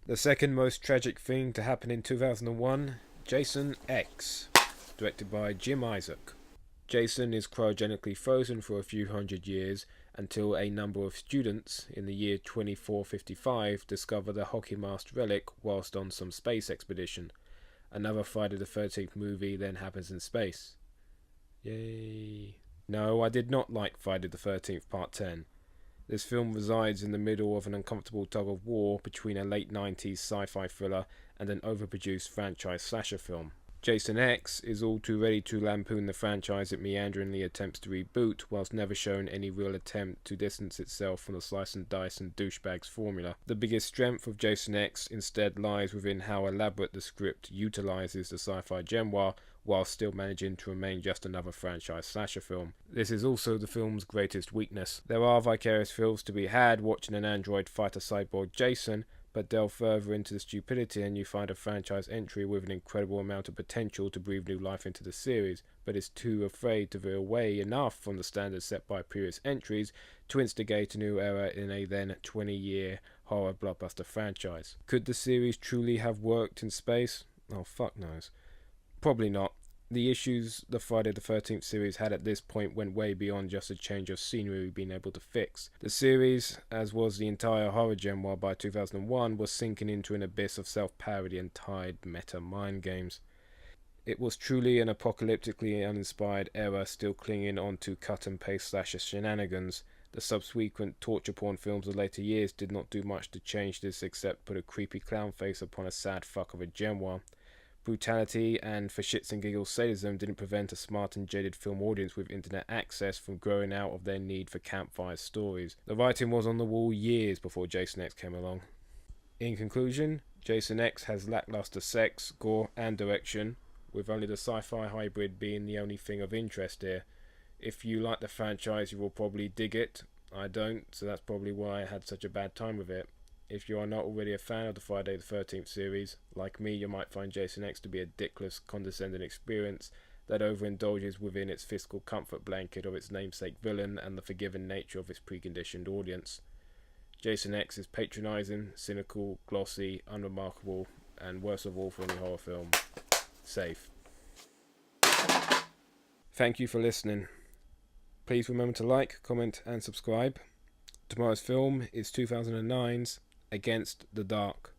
The second most tragic thing to happen in 2001, Jason X, directed by Jim Isaac. Jason is cryogenically frozen for a few hundred years until a number of students in the year 2455 discover the hockey mask relic whilst on some space expedition. Another Friday the 13th movie then happens in space. Yay. No, I did not like Friday the 13th Part 10. This film resides in the middle of an uncomfortable tug of war between a late 90s sci-fi thriller and an overproduced franchise slasher film. Jason X is all too ready to lampoon the franchise it meanderingly attempts to reboot, whilst never showing any real attempt to distance itself from the slice and dice and douchebags formula. The biggest strength of Jason X instead lies within how elaborate the script utilises the sci-fi genre, while still managing to remain just another franchise slasher film. This is also the film's greatest weakness. There are vicarious thrills to be had watching an android fight a cyborg Jason, but delve further into the stupidity and you find a franchise entry with an incredible amount of potential to breathe new life into the series, but is too afraid to veer away enough from the standards set by previous entries to instigate a new era in a then 20-year horror blockbuster franchise. Could the series truly have worked in space? Oh, fuck knows. Probably not. The issues the Friday the 13th series had at this point went way beyond just a change of scenery being able to fix. The series, as was the entire horror genre by 2001, was sinking into an abyss of self-parody and tired meta mind games. It was truly an apocalyptically uninspired era still clinging on to cut-and-paste slasher shenanigans. The subsequent torture porn films of later years did not do much to change this except put a creepy clown face upon a sad fuck of a genre. Brutality and for shits and giggles sadism didn't prevent a smart and jaded film audience with internet access from growing out of their need for campfire stories. The writing was on the wall years before Jason X came along. In conclusion, Jason X has lackluster sex, gore and direction, with only the sci-fi hybrid being the only thing of interest here. If you like the franchise you will probably dig it. I don't, so that's probably why I had such a bad time with it. If you are not already a fan of the Friday the 13th series, like me, you might find Jason X to be a dickless, condescending experience that overindulges within its fiscal comfort blanket of its namesake villain and the forgiving nature of its preconditioned audience. Jason X is patronising, cynical, glossy, unremarkable, and worst of all for any horror film, safe. Thank you for listening. Please remember to like, comment and subscribe. Tomorrow's film is 2009's Against the Dark.